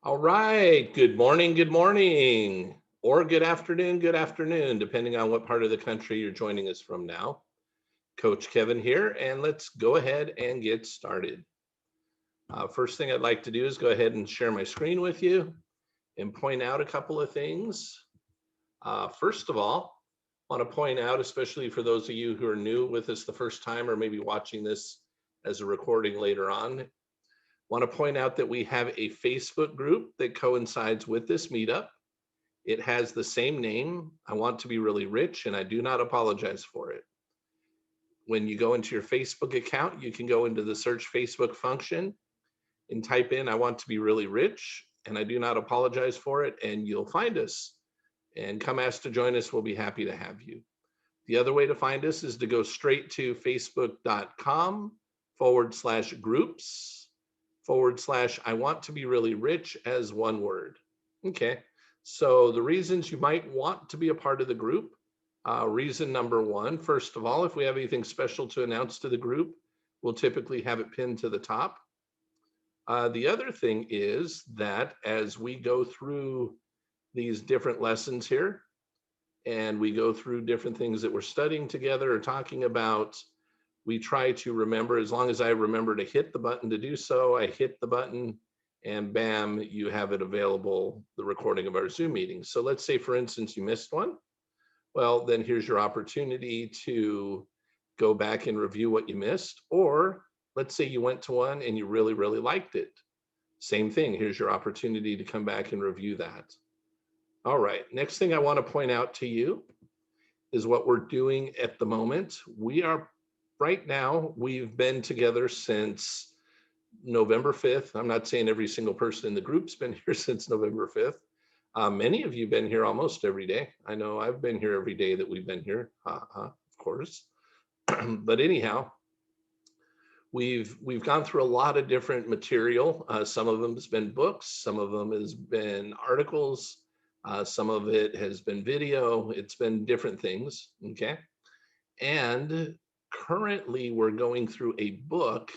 All right. good morning, or good afternoon, depending on what part of the country you're joining us from now. Coach Kevin here, and let's go ahead and get started. First thing I'd like to do is go ahead and share my screen with you and point out a couple of things. First of all, I want to point out, especially for those of you who are new with us the first time or maybe watching this as a recording later on, want to point out that we have a Facebook group that coincides with this meetup. It has the same name. I want to be really rich, and I do not apologize for it. When you go into your Facebook account, you can go into the search Facebook function and type in, I want to be really rich, and I do not apologize for it, and you'll find us. And come ask to join us. We'll be happy to have you. The other way to find us is to go straight to facebook.com/groups/ I want to be really rich as one word. Okay. So the reasons you might want to be a part of the group, reason number one, first of all, if we have anything special to announce to the group, we'll typically have it pinned to the top. The other thing is that as we go through these different lessons here, and we go through different things that we're studying together or talking about, we try to remember, as long as I remember to hit the button to do so, I hit the button and bam, you have it available, the recording of our Zoom meeting. So let's say, for instance, you missed one. Well, then here's your opportunity to go back and review what you missed. Or let's say you went to one and you really, really liked it. Same thing, here's your opportunity to come back and review that. All right, next thing I want to point out to you is what we're doing at the moment. Right now, we've been together since November 5th. I'm not saying every single person in the group's been here since November 5th. Many of you have been here almost every day. I know I've been here every day that we've been here, of course. But anyhow, we've gone through a lot of different material. Some of them has been books, some of them has been articles, some of it has been video. It's been different things, okay? And currently we're going through a book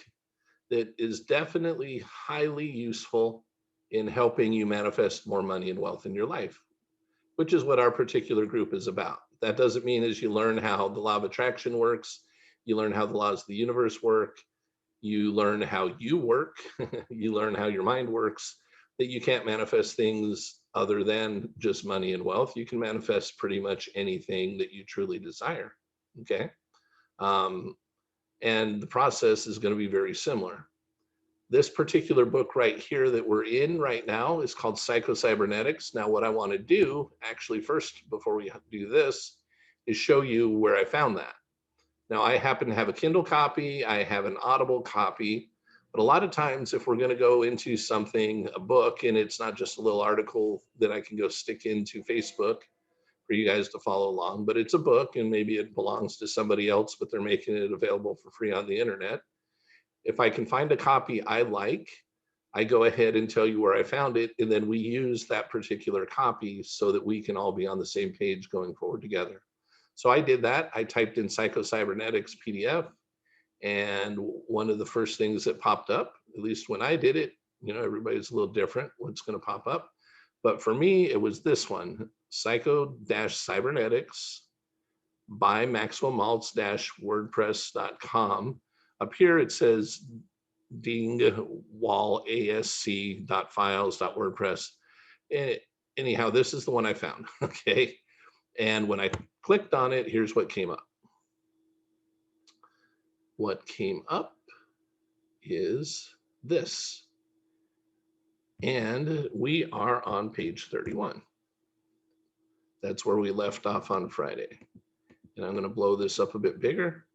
that is definitely highly useful in helping you manifest more money and wealth in your life, which is what our particular group is about. That doesn't mean as you learn how the law of attraction works, you learn how the laws of the universe work, you learn how you work, you learn how your mind works, that you can't manifest things other than just money and wealth. You can manifest pretty much anything that you truly desire, okay? And the process is going to be very similar. This particular book right here that we're in right now is called Cybernetics. Now, what I want to do, actually, first, before we do this, is show you where I found that. Now, I happen to have a Kindle copy, I have an Audible copy, but a lot of times if we're going to go into something, a book, and it's not just a little article that I can go stick into Facebook for you guys to follow along, but it's a book and maybe it belongs to somebody else, but they're making it available for free on the internet. If I can find a copy I like, I go ahead and tell you where I found it, and then we use that particular copy so that we can all be on the same page going forward together. So I did that. I typed in Cybernetics PDF, and one of the first things that popped up, at least when I did it, everybody's a little different, what's going to pop up. But for me, it was this one, Cybernetics by Maxwell Maltz-WordPress.com. Up here it says dingwallasc.files.wordpress. Anyhow, this is the one I found, okay? And when I clicked on it, here's what came up. What came up is this. And we are on page 31. That's where we left off on Friday. And I'm going to blow this up a bit bigger,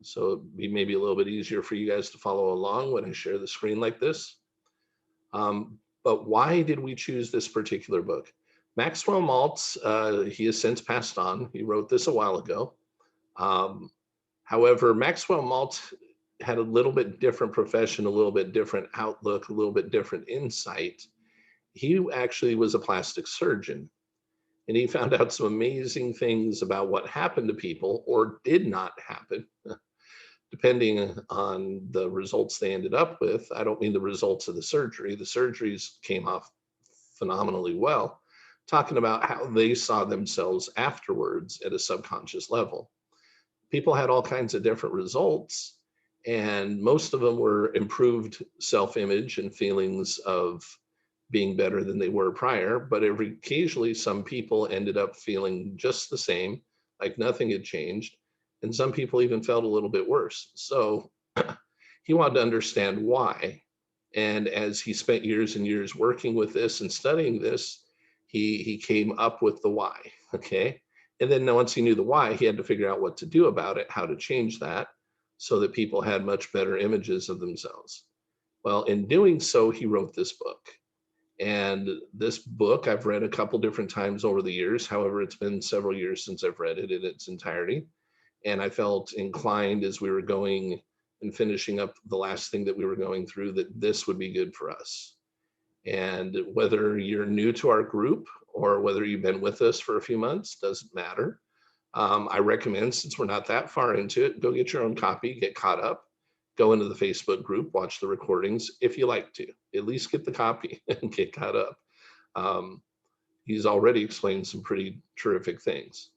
so it'd be maybe a little bit easier for you guys to follow along when I share the screen like this. But why did we choose this particular book? Maxwell Maltz, he has since passed on. He wrote this a while ago. However, Maxwell Maltz had a little bit different profession, a little bit different outlook, a little bit different insight. He actually was a plastic surgeon, and he found out some amazing things about what happened to people or did not happen, depending on the results they ended up with. I don't mean the results of the surgery. The surgeries came off phenomenally well, talking about how they saw themselves afterwards at a subconscious level. People had all kinds of different results, and most of them were improved self-image and feelings of being better than they were prior. But occasionally, some people ended up feeling just the same, like nothing had changed. And some people even felt a little bit worse. So he wanted to understand why. And as he spent years and years working with this and studying this, he came up with the why. Okay. And then once he knew the why, he had to figure out what to do about it, how to change that so that people had much better images of themselves. Well, in doing so, he wrote this book. And this book I've read a couple different times over the years. However, it's been several years since I've read it in its entirety. And I felt inclined as we were going and finishing up the last thing that we were going through that this would be good for us. And whether you're new to our group or whether you've been with us for a few months, doesn't matter. I recommend, since we're not that far into it, go get your own copy, get caught up, go into the Facebook group, watch the recordings if you like to. At least get the copy and get caught up. He's already explained some pretty terrific things.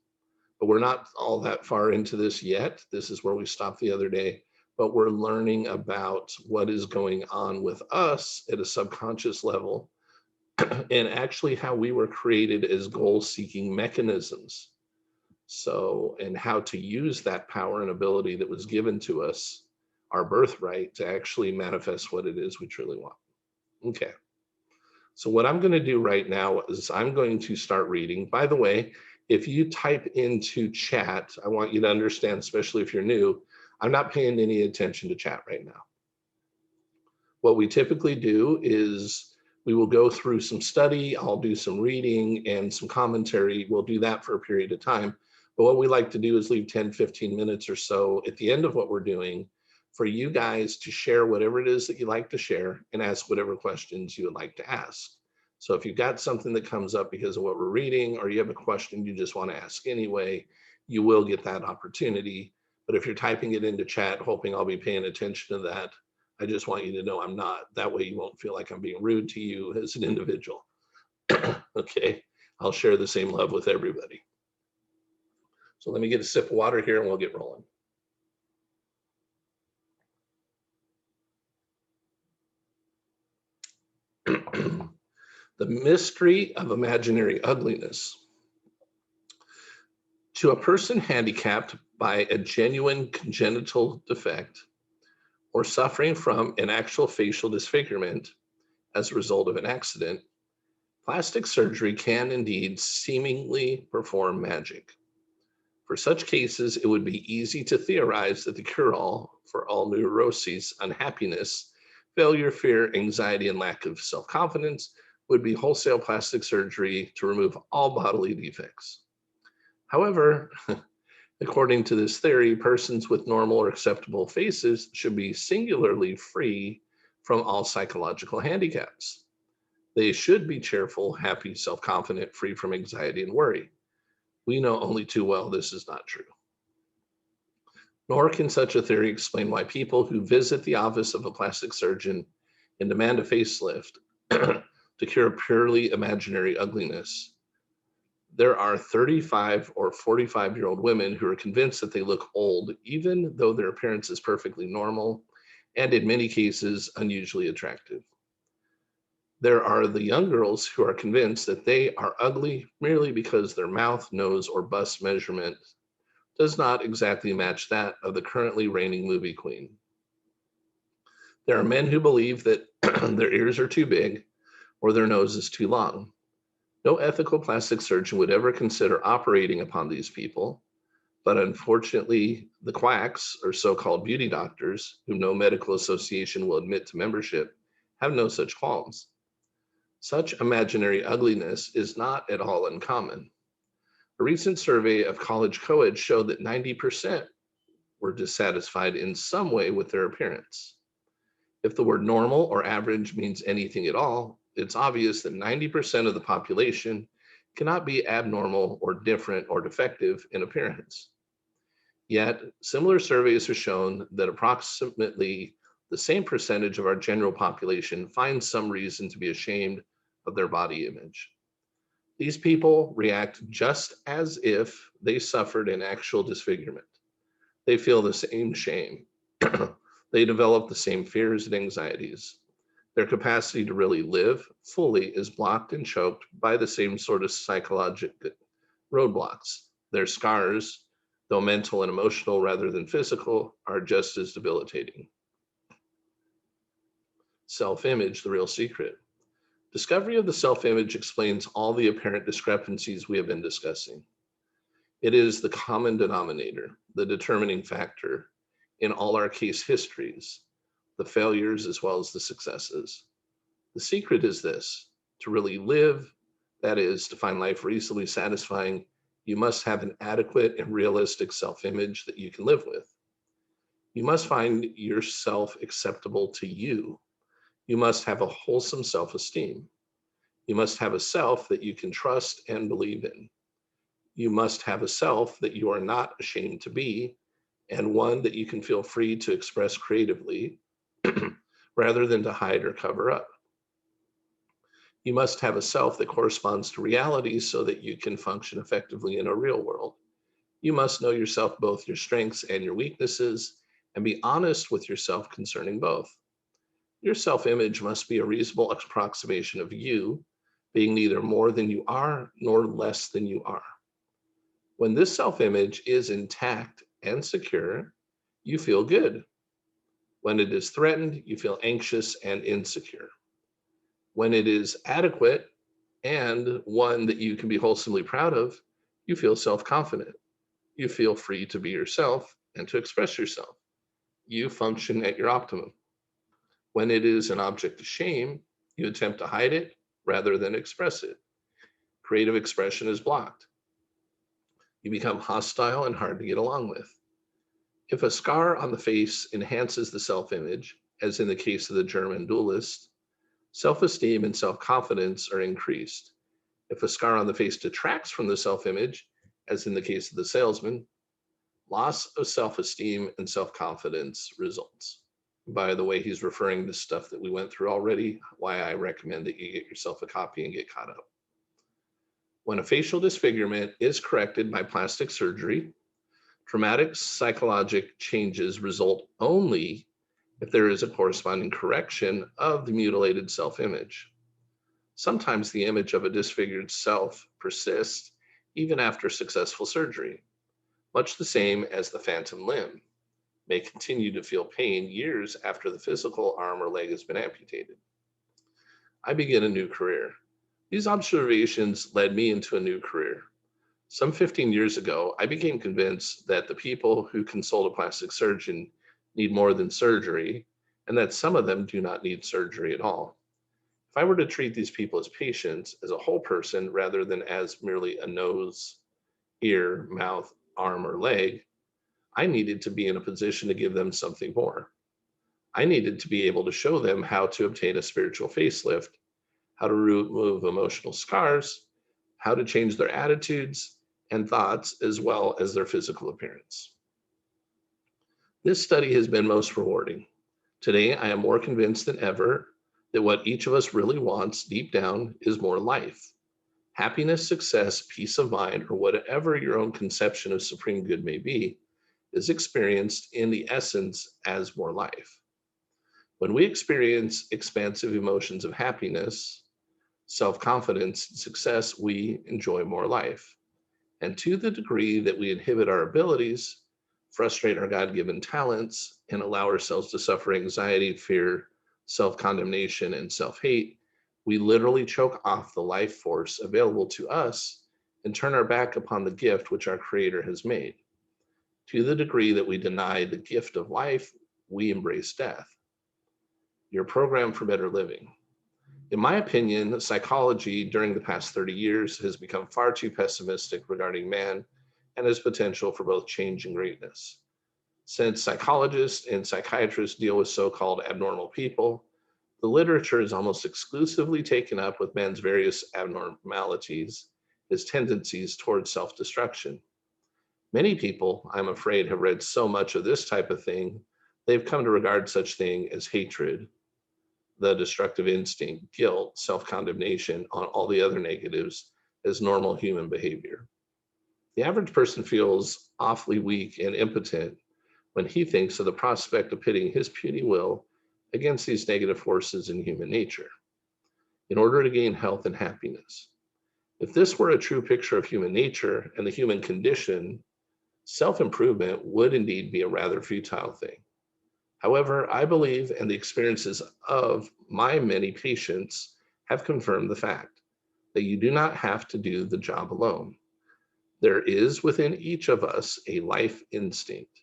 But we're not all that far into this yet. This is where we stopped the other day. But we're learning about what is going on with us at a subconscious level and actually how we were created as goal-seeking mechanisms. So, and how to use that power and ability that was given to us, our birthright, to actually manifest what it is we truly want. Okay. So what I'm going to do right now is I'm going to start reading. By the way, if you type into chat, I want you to understand, especially if you're new, I'm not paying any attention to chat right now. What we typically do is we will go through some study, I'll do some reading and some commentary. We'll do that for a period of time. But what we like to do is leave 10, 15 minutes or so at the end of what we're doing for you guys to share whatever it is that you like to share and ask whatever questions you would like to ask. So if you've got something that comes up because of what we're reading, or you have a question you just want to ask anyway, you will get that opportunity. But if you're typing it into chat, hoping I'll be paying attention to that, I just want you to know I'm not. That way you won't feel like I'm being rude to you as an individual. Okay, I'll share the same love with everybody. So let me get a sip of water here and we'll get rolling. The mystery of imaginary ugliness. To a person handicapped by a genuine congenital defect or suffering from an actual facial disfigurement as a result of an accident, plastic surgery can indeed seemingly perform magic. For such cases, it would be easy to theorize that the cure-all for all neuroses, unhappiness, failure, fear, anxiety, and lack of self-confidence would be wholesale plastic surgery to remove all bodily defects. However, according to this theory, persons with normal or acceptable faces should be singularly free from all psychological handicaps. They should be cheerful, happy, self-confident, free from anxiety and worry. We know only too well this is not true. Nor can such a theory explain why people who visit the office of a plastic surgeon and demand a facelift to cure purely imaginary ugliness. There are 35 or 45-year-old women who are convinced that they look old, even though their appearance is perfectly normal and in many cases unusually attractive. There are the young girls who are convinced that they are ugly merely because their mouth, nose, or bust measurement does not exactly match that of the currently reigning movie queen. There are men who believe that their ears are too big or their nose is too long. No ethical plastic surgeon would ever consider operating upon these people, but unfortunately, the quacks, or so-called beauty doctors, whom no medical association will admit to membership, have no such qualms. Such imaginary ugliness is not at all uncommon. A recent survey of college co-eds showed that 90% were dissatisfied in some way with their appearance. If the word normal or average means anything at all, it's obvious that 90% of the population cannot be abnormal or different or defective in appearance. Yet, similar surveys have shown that approximately the same percentage of our general population finds some reason to be ashamed of their body image. These people react just as if they suffered an actual disfigurement. They feel the same shame. They develop the same fears and anxieties. Their capacity to really live fully is blocked and choked by the same sort of psychological roadblocks. Their scars, though mental and emotional rather than physical, are just as debilitating. Self-image, the real secret. Discovery of the self-image explains all the apparent discrepancies we have been discussing. It is the common denominator, the determining factor in all our case histories, the failures as well as the successes. The secret is this: to really live, that is, to find life reasonably satisfying, you must have an adequate and realistic self-image that you can live with. You must find yourself acceptable to you. You must have a wholesome self-esteem. You must have a self that you can trust and believe in. You must have a self that you are not ashamed to be, and one that you can feel free to express creatively rather than to hide or cover up. You must have a self that corresponds to reality so that you can function effectively in a real world. You must know yourself, both your strengths and your weaknesses, and be honest with yourself concerning both. Your self-image must be a reasonable approximation of you, being neither more than you are nor less than you are. When this self-image is intact and secure, you feel good. When it is threatened, you feel anxious and insecure. When it is adequate and one that you can be wholesomely proud of, you feel self-confident. You feel free to be yourself and to express yourself. You function at your optimum. When it is an object of shame, you attempt to hide it rather than express it. Creative expression is blocked. You become hostile and hard to get along with. If a scar on the face enhances the self-image, as in the case of the German duelist, self-esteem and self-confidence are increased. If a scar on the face detracts from the self-image, as in the case of the salesman, loss of self-esteem and self-confidence results. By the way, he's referring to stuff that we went through already, why I recommend that you get yourself a copy and get caught up. When a facial disfigurement is corrected by plastic surgery, dramatic psychologic changes result only if there is a corresponding correction of the mutilated self-image. Sometimes the image of a disfigured self persists even after successful surgery, much the same as the phantom limb may continue to feel pain years after the physical arm or leg has been amputated. I begin a new career. These observations led me into a new career. Some 15 years ago, I became convinced that the people who consult a plastic surgeon need more than surgery, and that some of them do not need surgery at all. If I were to treat these people as patients, as a whole person, rather than as merely a nose, ear, mouth, arm, or leg, I needed to be in a position to give them something more. I needed to be able to show them how to obtain a spiritual facelift, how to remove emotional scars, how to change their attitudes and thoughts, as well as their physical appearance. This study has been most rewarding. Today, I am more convinced than ever that what each of us really wants deep down is more life. Happiness, success, peace of mind, or whatever your own conception of supreme good may be, is experienced in the essence as more life. When we experience expansive emotions of happiness, self-confidence, and success, we enjoy more life. And to the degree that we inhibit our abilities, frustrate our God-given talents, and allow ourselves to suffer anxiety, fear, self-condemnation, and self-hate, we literally choke off the life force available to us and turn our back upon the gift which our Creator has made. To the degree that we deny the gift of life, we embrace death. Your program for better living. In my opinion, psychology during the past 30 years has become far too pessimistic regarding man and his potential for both change and greatness. Since psychologists and psychiatrists deal with so-called abnormal people, the literature is almost exclusively taken up with man's various abnormalities, his tendencies towards self-destruction. Many people, I'm afraid, have read so much of this type of thing, they've come to regard such thing as hatred. the destructive instinct, guilt, self-condemnation, on all the other negatives as normal human behavior. The average person feels awfully weak and impotent when he thinks of the prospect of pitting his puny will against these negative forces in human nature in order to gain health and happiness. If this were a true picture of human nature and the human condition, self-improvement would indeed be a rather futile thing. However, I believe, and the experiences of my many patients have confirmed the fact, that you do not have to do the job alone. There is within each of us a life instinct,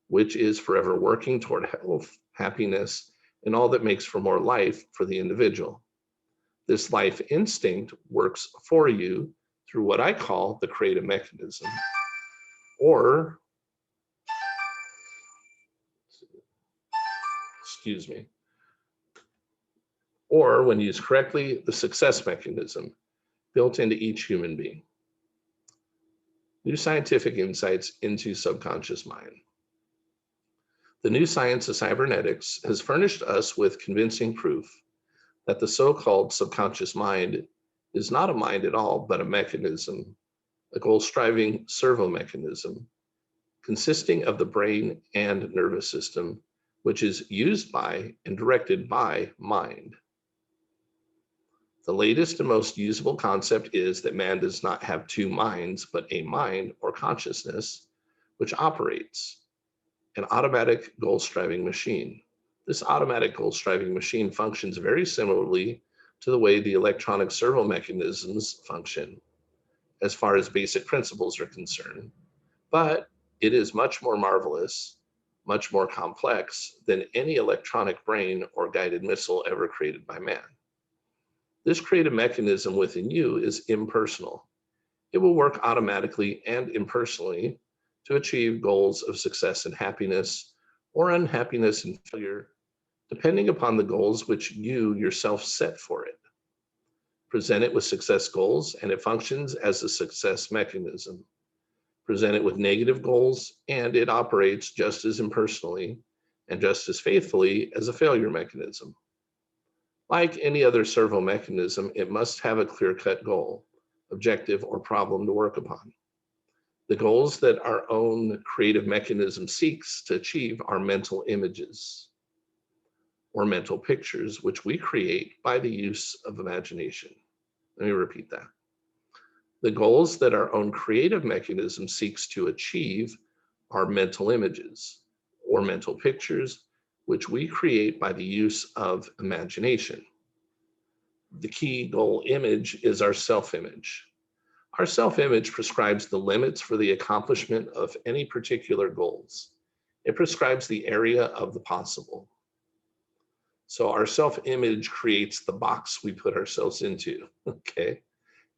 which is forever working toward health, happiness, and all that makes for more life for the individual. This life instinct works for you through what I call the creative mechanism, or, excuse me, or when used correctly, the success mechanism built into each human being. New scientific insights into subconscious mind. The new science of cybernetics has furnished us with convincing proof that the so-called subconscious mind is not a mind at all, but a mechanism, a goal-striving servo mechanism, consisting of the brain and nervous system, which is used by and directed by mind. The latest and most usable concept is that man does not have two minds, but a mind or consciousness, which operates an automatic goal-striving machine. This automatic goal-striving machine functions very similarly to the way the electronic servo mechanisms function, as far as basic principles are concerned, but it is much more marvelous, much more complex than any electronic brain or guided missile ever created by man. This creative mechanism within you is impersonal. It will work automatically and impersonally to achieve goals of success and happiness, or unhappiness and failure, depending upon the goals which you yourself set for it. Present it with success goals, and it functions as a success mechanism. Present it with negative goals, and it operates just as impersonally and just as faithfully as a failure mechanism. Like any other servo mechanism, it must have a clear-cut goal, objective, or problem to work upon. The goals that our own creative mechanism seeks to achieve are mental images or mental pictures, which we create by the use of imagination. Let me repeat that. The goals that our own creative mechanism seeks to achieve are mental images or mental pictures, which we create by the use of imagination. The key goal image is our self-image. Our self-image prescribes the limits for the accomplishment of any particular goals. It prescribes the area of the possible. So our self-image creates the box we put ourselves into, okay?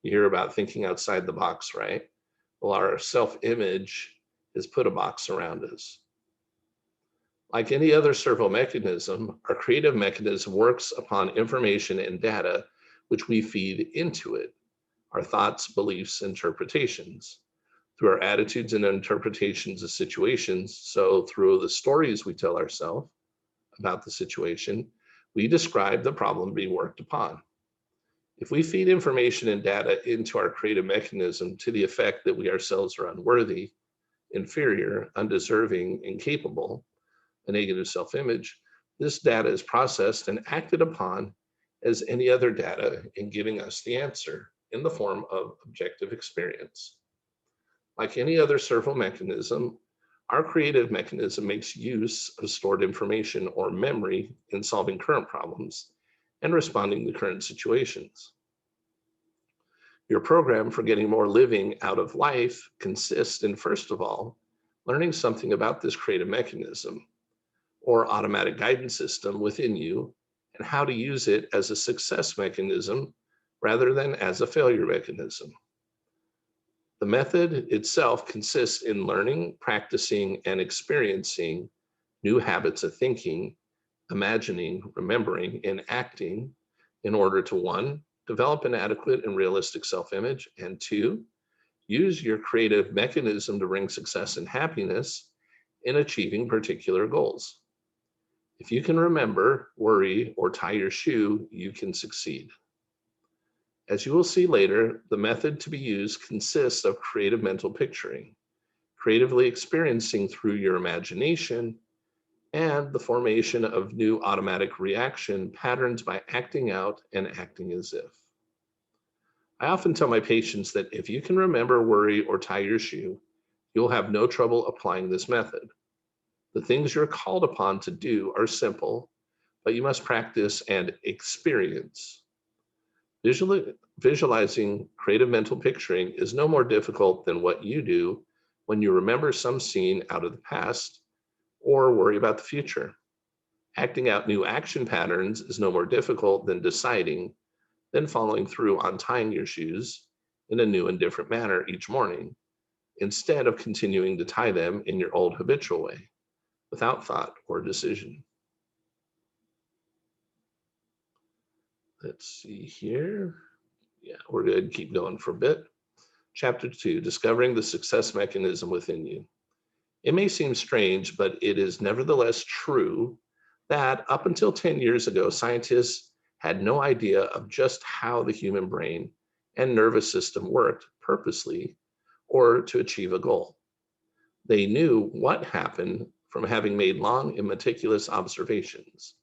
You hear about thinking outside the box, right? Well, our self-image has put a box around us. Like any other servo mechanism, our creative mechanism works upon information and data which we feed into it. Our thoughts, beliefs, interpretations, through our attitudes and interpretations of situations. So through the stories we tell ourselves about the situation, we describe the problem being worked upon. If we feed information and data into our creative mechanism to the effect that we ourselves are unworthy, inferior, undeserving, incapable, a negative self-image, this data is processed and acted upon as any other data in giving us the answer in the form of objective experience. Like any other servo mechanism, our creative mechanism makes use of stored information or memory in solving current problems and responding to current situations. Your program for getting more living out of life consists in, first of all, learning something about this creative mechanism or automatic guidance system within you and how to use it as a success mechanism rather than as a failure mechanism. The method itself consists in learning, practicing, and experiencing new habits of thinking, imagining, remembering, and acting in order to, 1, develop an adequate and realistic self-image, and 2, use your creative mechanism to bring success and happiness in achieving particular goals. If you can remember, worry, or tie your shoe, you can succeed. As you will see later, the method to be used consists of creative mental picturing, creatively experiencing through your imagination, and the formation of new automatic reaction patterns by acting out and acting as if. I often tell my patients that if you can remember, worry, or tie your shoe, you'll have no trouble applying this method. The things you're called upon to do are simple, but you must practice and experience. Visualizing creative mental picturing is no more difficult than what you do when you remember some scene out of the past or worry about the future. Acting out new action patterns is no more difficult than deciding, then following through on tying your shoes in a new and different manner each morning, instead of continuing to tie them in your old habitual way, without thought or decision. Let's see here. Yeah, we're good. Keep going for a bit. Chapter 2, Discovering the Success Mechanism Within You. It may seem strange, but it is nevertheless true that up until 10 years ago, scientists had no idea of just how the human brain and nervous system worked purposely or to achieve a goal. They knew what happened from having made long and meticulous observations,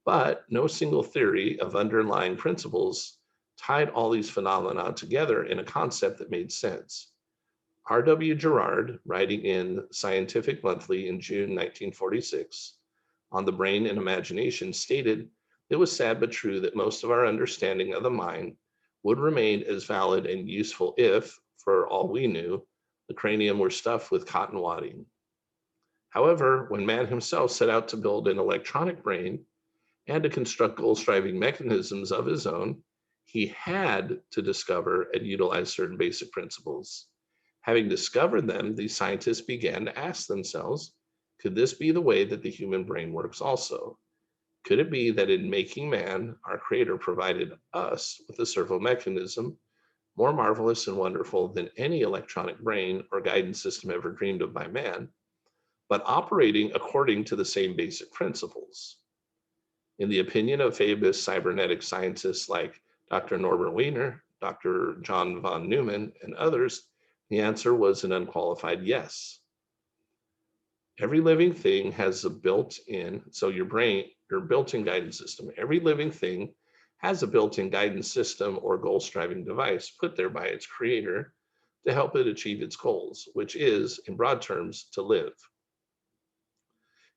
but no single theory of underlying principles tied all these phenomena together in a concept that made sense. R.W. Gerard, writing in Scientific Monthly in June 1946 on the brain and imagination, stated it was sad but true that most of our understanding of the mind would remain as valid and useful if, for all we knew, the cranium were stuffed with cotton wadding. However, when man himself set out to build an electronic brain and to construct goal-striving mechanisms of his own, he had to discover and utilize certain basic principles. Having discovered them, these scientists began to ask themselves, could this be the way that the human brain works also? Could it be that in making man, our creator provided us with a servo mechanism more marvelous and wonderful than any electronic brain or guidance system ever dreamed of by man, but operating according to the same basic principles? In the opinion of famous cybernetic scientists like Dr. Norbert Wiener, Dr. John von Neumann, and others, the answer was an unqualified yes. Every living thing has a built-in, so your brain, your built-in guidance system, every living thing has a built-in guidance system or goal-striving device put there by its creator to help it achieve its goals, which is, in broad terms, to live.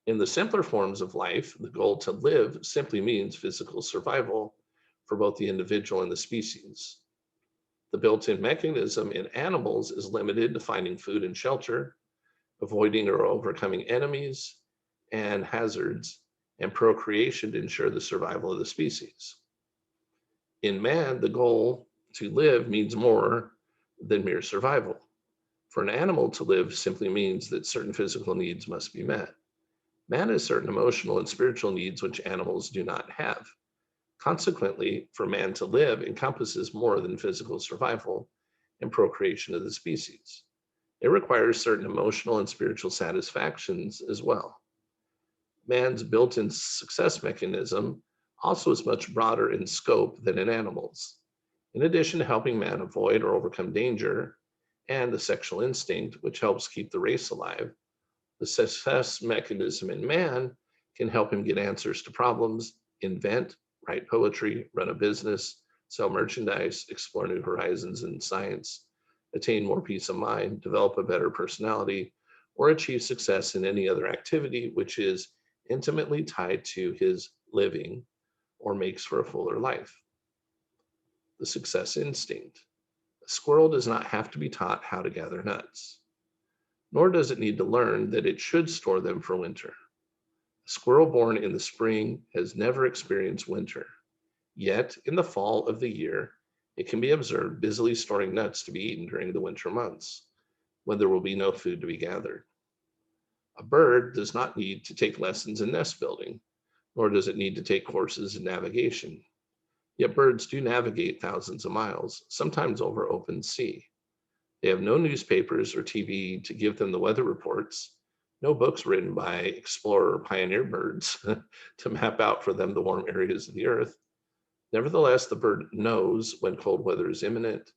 In the simpler forms of life, the goal to live simply means physical survival for both the individual and the species. The built-in mechanism in animals is limited to finding food and shelter, avoiding or overcoming enemies and hazards, and procreation to ensure the survival of the species. In man, the goal to live means more than mere survival. For an animal to live simply means that certain physical needs must be met. Man has certain emotional and spiritual needs which animals do not have. Consequently, for man to live encompasses more than physical survival and procreation of the species. It requires certain emotional and spiritual satisfactions as well. Man's built-in success mechanism also is much broader in scope than in animals. In addition to helping man avoid or overcome danger and the sexual instinct, which helps keep the race alive, the success mechanism in man can help him get answers to problems, invent, write poetry, run a business, sell merchandise, explore new horizons in science, attain more peace of mind, develop a better personality, or achieve success in any other activity which is intimately tied to his living or makes for a fuller life. The success instinct. A squirrel does not have to be taught how to gather nuts, nor does it need to learn that it should store them for winter. A squirrel born in the spring has never experienced winter. Yet, in the fall of the year, it can be observed busily storing nuts to be eaten during the winter months, when there will be no food to be gathered. A bird does not need to take lessons in nest building, nor does it need to take courses in navigation. Yet birds do navigate thousands of miles, sometimes over open sea. They have no newspapers or TV to give them the weather reports, No books written by explorer or pioneer birds to map out for them the warm areas of the earth. Nevertheless, the bird knows when cold weather is imminent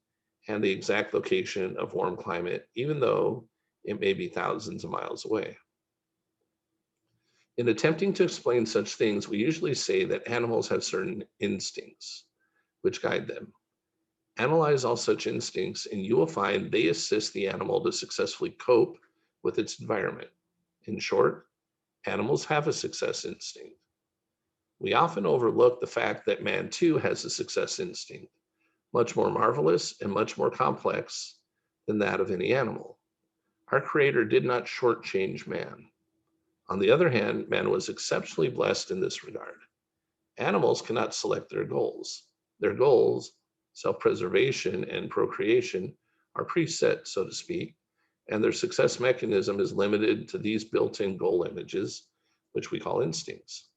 and the exact location of warm climate, even though it may be thousands of miles away. In attempting to explain such things, we usually say that animals have certain instincts which guide them. Analyze all such instincts, and you will find they assist the animal to successfully cope with its environment. In short, animals have a success instinct. We often overlook the fact that man too has a success instinct, much more marvelous and much more complex than that of any animal. Our Creator did not shortchange man. On the other hand, man was exceptionally blessed in this regard. Animals cannot select their goals. Their goals, self-preservation and procreation, are preset, so to speak, and their success mechanism is limited to these built-in goal images, which we call instincts.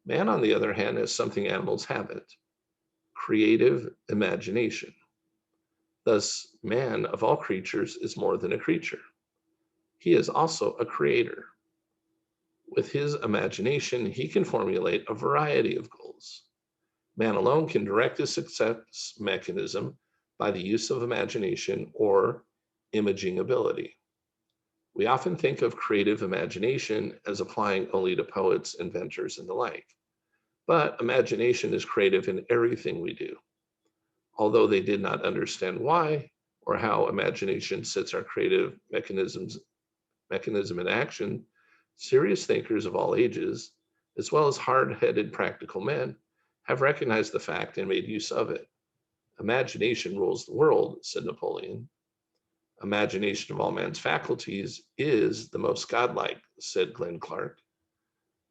Man, on the other hand, has something animals haven't: creative imagination. Thus, man, of all creatures, is more than a creature. He is also a creator. With his imagination, he can formulate a variety of goals. Man alone can direct his success mechanism by the use of imagination or imaging ability. We often think of creative imagination as applying only to poets, inventors, and the like. But imagination is creative in everything we do. Although they did not understand why or how imagination sets our creative mechanism in action, serious thinkers of all ages, as well as hard-headed practical men, have recognized the fact and made use of it. Imagination rules the world, said Napoleon. Imagination of all man's faculties is the most godlike, said Glenn Clark.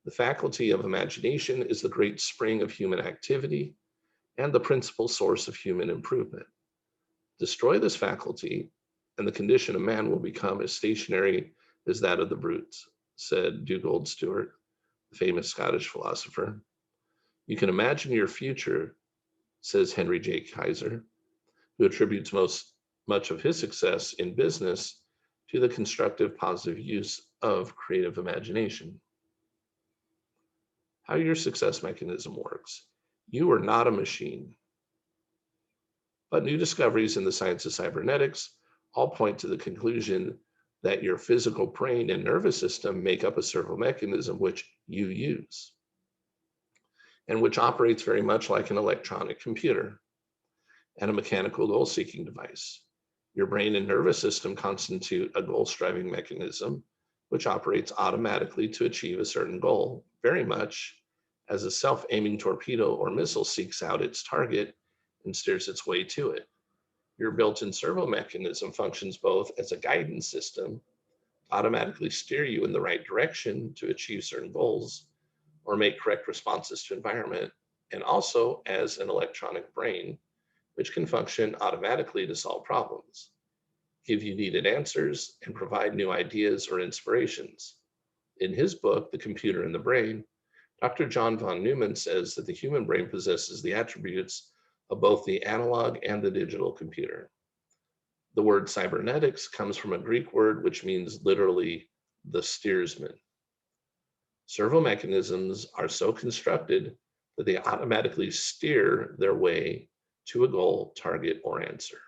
The faculty of imagination is the great spring of human activity and the principal source of human improvement. Destroy this faculty, and the condition of man will become as stationary as that of the brutes, said Dugald Stewart, the famous Scottish philosopher. You can imagine your future, says Henry J. Kaiser, who attributes much of his success in business to the constructive, positive use of creative imagination. How your success mechanism works. You are not a machine. But new discoveries in the science of cybernetics all point to the conclusion that your physical brain and nervous system make up a servo mechanism which you use, and which operates very much like an electronic computer and a mechanical goal-seeking device. Your brain and nervous system constitute a goal-striving mechanism which operates automatically to achieve a certain goal, very much as a self-aiming torpedo or missile seeks out its target and steers its way to it. Your built-in servo mechanism functions both as a guidance system to automatically steer you in the right direction to achieve certain goals or make correct responses to environment, and also as an electronic brain, which can function automatically to solve problems, give you needed answers, and provide new ideas or inspirations. In his book, The Computer and the Brain, Dr. John von Neumann says that the human brain possesses the attributes of both the analog and the digital computer. The word cybernetics comes from a Greek word which means literally the steersman. Servo mechanisms are so constructed that they automatically steer their way to a goal, target, or answer.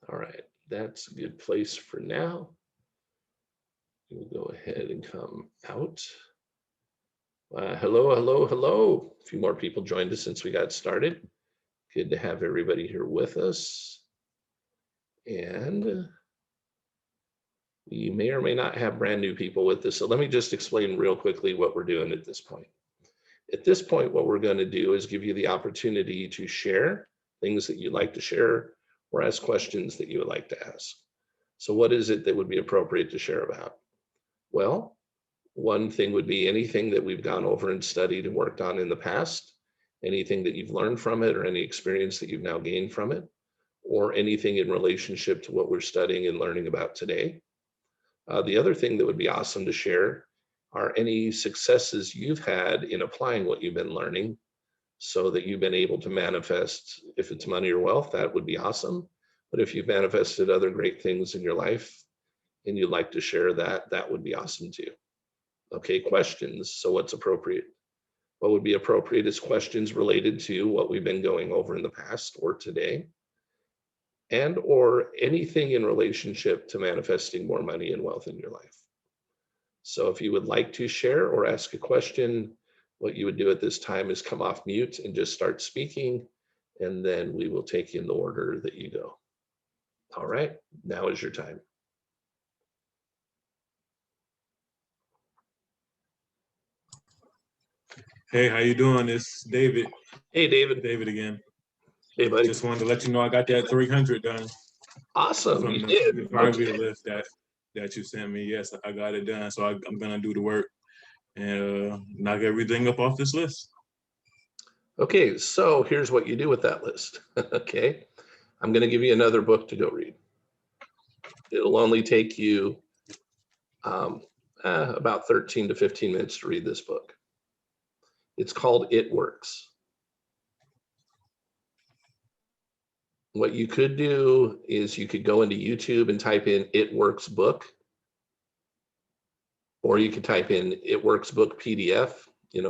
All right, that's a good place for now. We'll go ahead and come out. Hello. A few more people joined us since we got started. Good to have everybody here with us. And we may or may not have brand new people with us. So let me just explain real quickly what we're doing at this point. At this point, what we're going to do is give you the opportunity to share things that you'd like to share or ask questions that you would like to ask. So what is it that would be appropriate to share about? Well, one thing would be anything that we've gone over and studied and worked on in the past, anything that you've learned from it or any experience that you've now gained from it, or anything in relationship to what we're studying and learning about today. The other thing that would be awesome to share are any successes you've had in applying what you've been learning so that you've been able to manifest. If it's money or wealth, that would be awesome. But if you've manifested other great things in your life, and you'd like to share that, that would be awesome too. Okay, questions. So what's appropriate? What would be appropriate is questions related to what we've been going over in the past or today, and or anything in relationship to manifesting more money and wealth in your life. So if you would like to share or ask a question, what you would do at this time is come off mute and just start speaking, and then we will take you in the order that you go. All right, now is your time. Hey, how you doing? It's David. Hey, David. David again. Hey, buddy. Just wanted to let you know I got that 300 done. Awesome, you From did. the Harvey list that you sent me. Yes, I got it done. So I'm gonna do the work and knock everything up off this list. Okay, so here's what you do with that list. Okay, I'm going to give you another book to go read. It'll only take you about 13 to 15 minutes to read this book. It's called It Works. What you could do is you could go into YouTube and type in It Works book, or you could type in It Works book PDF,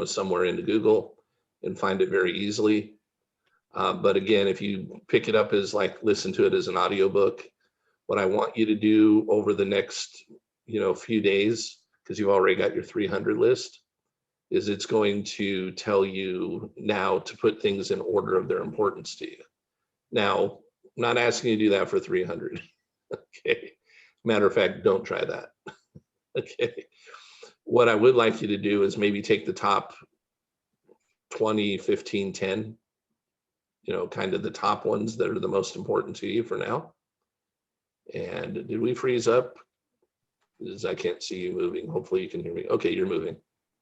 somewhere into Google, and find it very easily. But again, if you pick it up as listen to it as an audiobook, what I want you to do over the next, few days, because you've already got your 300 list, is it's going to tell you now to put things in order of their importance to you. Now, I'm not asking you to do that for 300. Okay. Matter of fact, don't try that. Okay. What I would like you to do is maybe take the top 20, 15, 10, kind of the top ones that are the most important to you for now. And did we freeze up? Because I can't see you moving. Hopefully you can hear me. Okay, you're moving.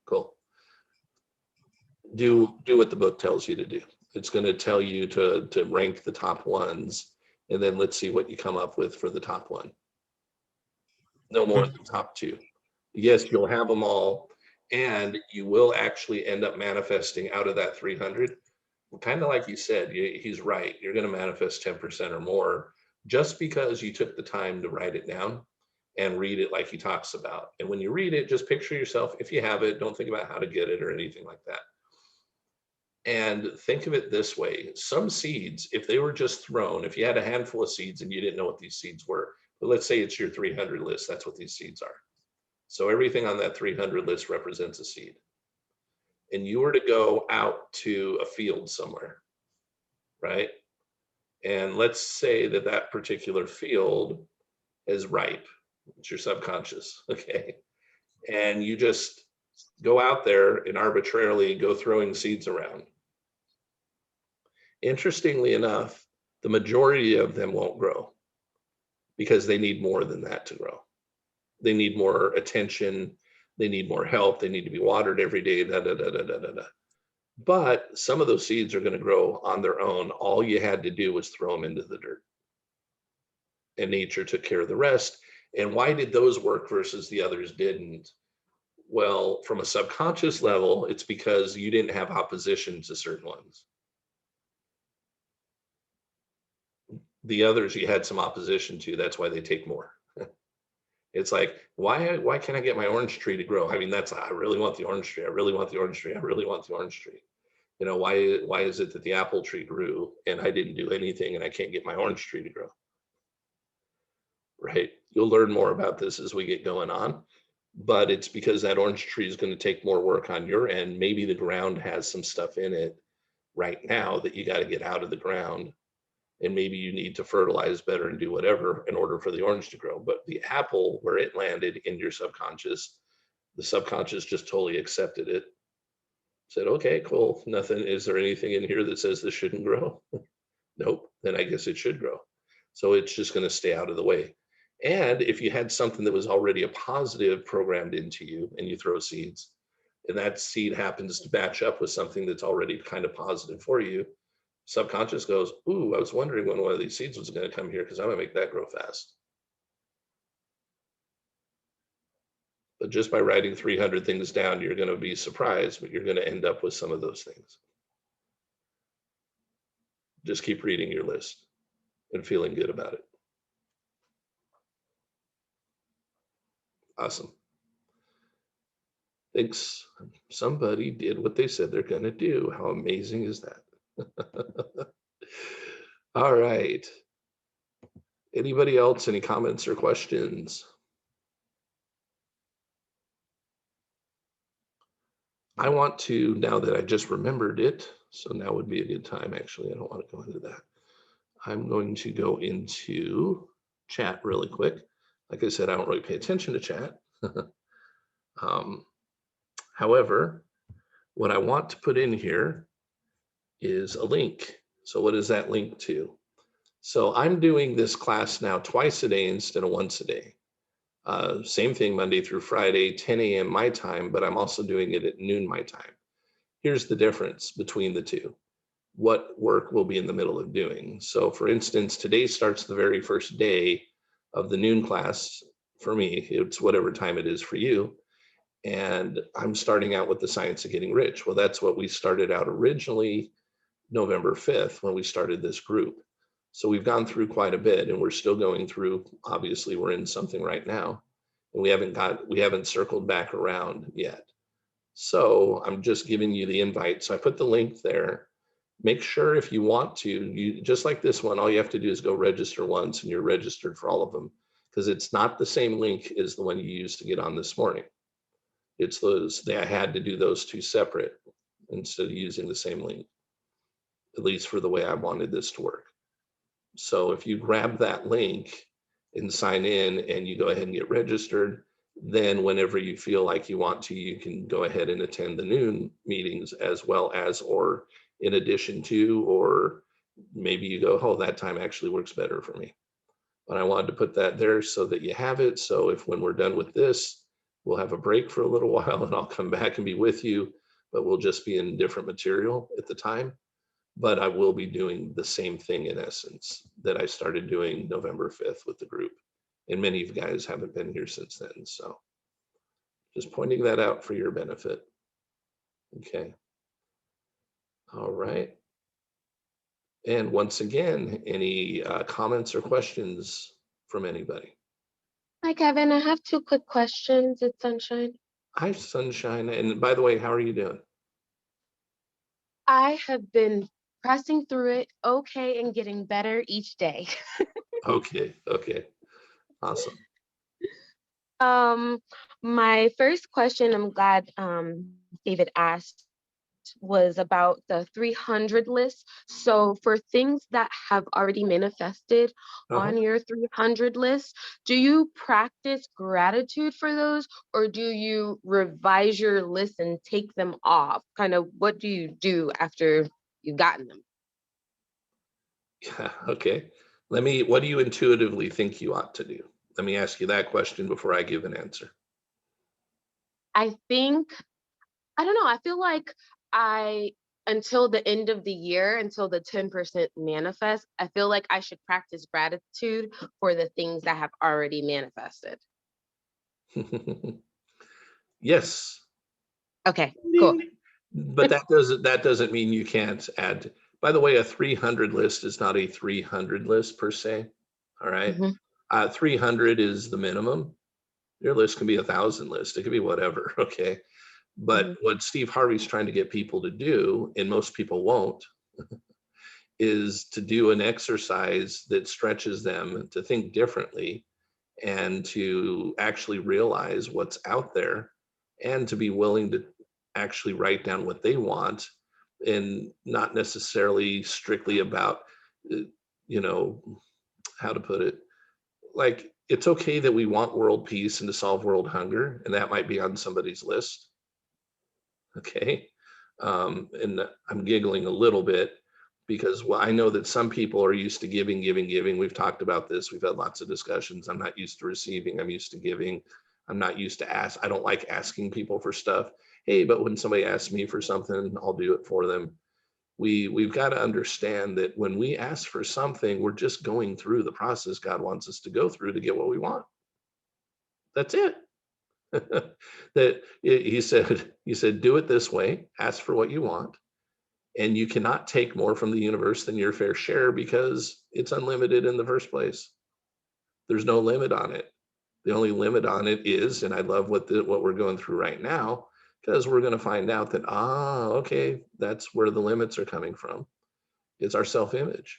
Cool. Do what the book tells you to do. It's going to tell you to rank the top ones, and then let's see what you come up with for the top one. No more than the top two. Yes, you'll have them all, and you will actually end up manifesting out of that 300. Kind of like you said, he's right. You're going to manifest 10% or more just because you took the time to write it down and read it like he talks about. And when you read it, just picture yourself, if you have it, don't think about how to get it or anything like that. And think of it this way. Some seeds, if they were just thrown, if you had a handful of seeds and you didn't know what these seeds were, but let's say it's your 300 list, that's what these seeds are. So everything on that 300 list represents a seed. And you were to go out to a field somewhere, right? And let's say that that particular field is ripe. It's your subconscious, okay? And you just go out there and arbitrarily go throwing seeds around. Interestingly enough, the majority of them won't grow because they need more than that to grow. They need more attention. They need more help. They need to be watered every day, But some of those seeds are going to grow on their own. All you had to do was throw them into the dirt. And nature took care of the rest. And why did those work versus the others didn't? Well, from a subconscious level, it's because you didn't have opposition to certain ones. The others you had some opposition to, that's why they take more. It's like, why can't I get my orange tree to grow? I mean, I really want the orange tree. I really want the orange tree. I really want the orange tree. Why is it that the apple tree grew and I didn't do anything and I can't get my orange tree to grow? Right? You'll learn more about this as we get going on, but it's because that orange tree is going to take more work on your end. Maybe the ground has some stuff in it right now that you got to get out of the ground. And maybe you need to fertilize better and do whatever in order for the orange to grow. But the apple, where it landed in your subconscious, the subconscious just totally accepted it. Said, okay, cool. Nothing. Is there anything in here that says this shouldn't grow? Nope. Then I guess it should grow. So it's just going to stay out of the way. And if you had something that was already a positive programmed into you and you throw seeds, and that seed happens to match up with something that's already kind of positive for you, subconscious goes, ooh, I was wondering when one of these seeds was going to come here because I'm going to make that grow fast. But just by writing 300 things down, you're going to be surprised, but you're going to end up with some of those things. Just keep reading your list and feeling good about it. Awesome. Thanks. Somebody did what they said they're going to do. How amazing is that? All right. Anybody else? Any comments or questions? I want to, now that I just remembered it, so now would be a good time. Actually, I don't want to go into that. I'm going to go into chat really quick. Like I said, I don't really pay attention to chat. However, what I want to put in here is a link. So what is that link to? So I'm doing this class now twice a day instead of once a day. Same thing Monday through Friday, 10 a.m. my time, but I'm also doing it at noon my time. Here's the difference between the two. What work we'll be in the middle of doing. So for instance, today starts the very first day of the noon class for me. It's whatever time it is for you. And I'm starting out with the science of getting rich. Well, that's what we started out originally November 5th when we started this group. So we've gone through quite a bit and we're still going through, obviously we're in something right now and we haven't circled back around yet. So I'm just giving you the invite. So I put the link there. Make sure if you want to, you just like this one, all you have to do is go register once and you're registered for all of them because it's not the same link as the one you used to get on this morning. It's those, I had to do those two separate instead of using the same link, at least for the way I wanted this to work. So if you grab that link and sign in and you go ahead and get registered, then whenever you feel like you want to, you can go ahead and attend the noon meetings as well as, or in addition to, or maybe you go, oh, that time actually works better for me. But I wanted to put that there so that you have it. So if when we're done with this, we'll have a break for a little while and I'll come back and be with you, but we'll just be in different material at the time. But I will be doing the same thing in essence that I started doing November 5th with the group. And many of you guys haven't been here since then. So just pointing that out for your benefit. Okay. All right. And once again, any comments or questions from anybody? Hi, Kevin. I have two quick questions. It's Sunshine. Hi, Sunshine. And by the way, how are you doing? I have been pressing through it okay and getting better each day. Okay. Okay. Awesome. My first question, I'm glad David asked, was about the 300 list. So for things that have already manifested Uh-huh. on your 300 list, do you practice gratitude for those or do you revise your list and take them off? Kind of what do you do after you've gotten them? Yeah. Okay. What do you intuitively think you ought to do? Let me ask you that question before I give an answer. I think, I don't know, I feel like I, until the end of the year, until the 10% manifest, I feel like I should practice gratitude for the things that have already manifested. Yes. Okay, cool. Ding. But that doesn't mean you can't add. By the way, a 300 list is not a 300 list per se. All right. Mhm, 300 is the minimum. Your list can be 1,000 list. It could be whatever. Okay. But mhm, what Steve Harvey's trying to get people to do, and most people won't, is to do an exercise that stretches them to think differently and to actually realize what's out there and to be willing to actually write down what they want and not necessarily strictly about uh, you know how to put it, like it's okay that we want world peace and to solve world hunger and that might be on somebody's list. Okay. And I'm giggling a little bit because well, I know that some people are used to giving, giving, giving. We've talked about this. We've had lots of discussions. I'm not used to receiving. I'm used to giving. I'm not used to ask. I don't like asking people for stuff. Hey, but when somebody asks me for something, I'll do it for them. We've got to understand that when we ask for something, we're just going through the process God wants us to go through to get what we want. That's it. That he said do it this way, ask for what you want, and you cannot take more from the universe than your fair share because it's unlimited in the first place. There's no limit on it. The only limit on it is, and I love what we're going through right now, because we're going to find out that, okay, that's where the limits are coming from. It's our self-image.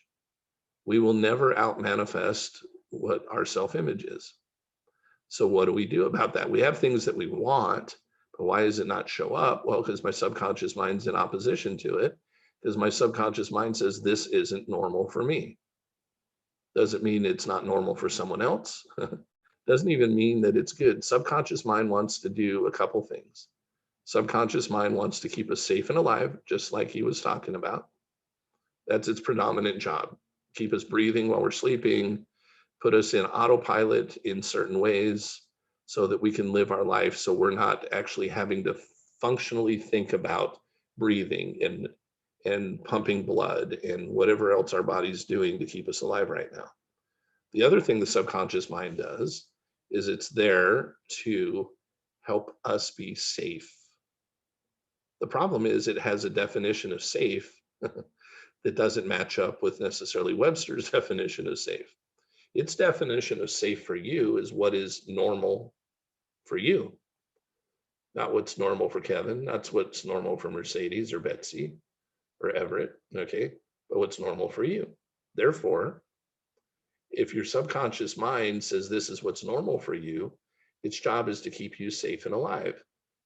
We will never out-manifest what our self-image is. So what do we do about that? We have things that we want, but why does it not show up? Well, because my subconscious mind's in opposition to it, because my subconscious mind says this isn't normal for me. Doesn't mean it's not normal for someone else. Doesn't even mean that it's good. Subconscious mind wants to do a couple things. Subconscious mind wants to keep us safe and alive, just like he was talking about. That's its predominant job. Keep us breathing while we're sleeping, put us in autopilot in certain ways so that we can live our life, so we're not actually having to functionally think about breathing and pumping blood and whatever else our body's doing to keep us alive right now. The other thing the subconscious mind does is it's there to help us be safe. The problem is it has a definition of safe that doesn't match up with necessarily Webster's definition of safe. Its definition of safe for you is what is normal for you, not what's normal for Kevin, not what's normal for Mercedes or Betsy or Everett, okay, but what's normal for you. Therefore, if your subconscious mind says this is what's normal for you, its job is to keep you safe and alive.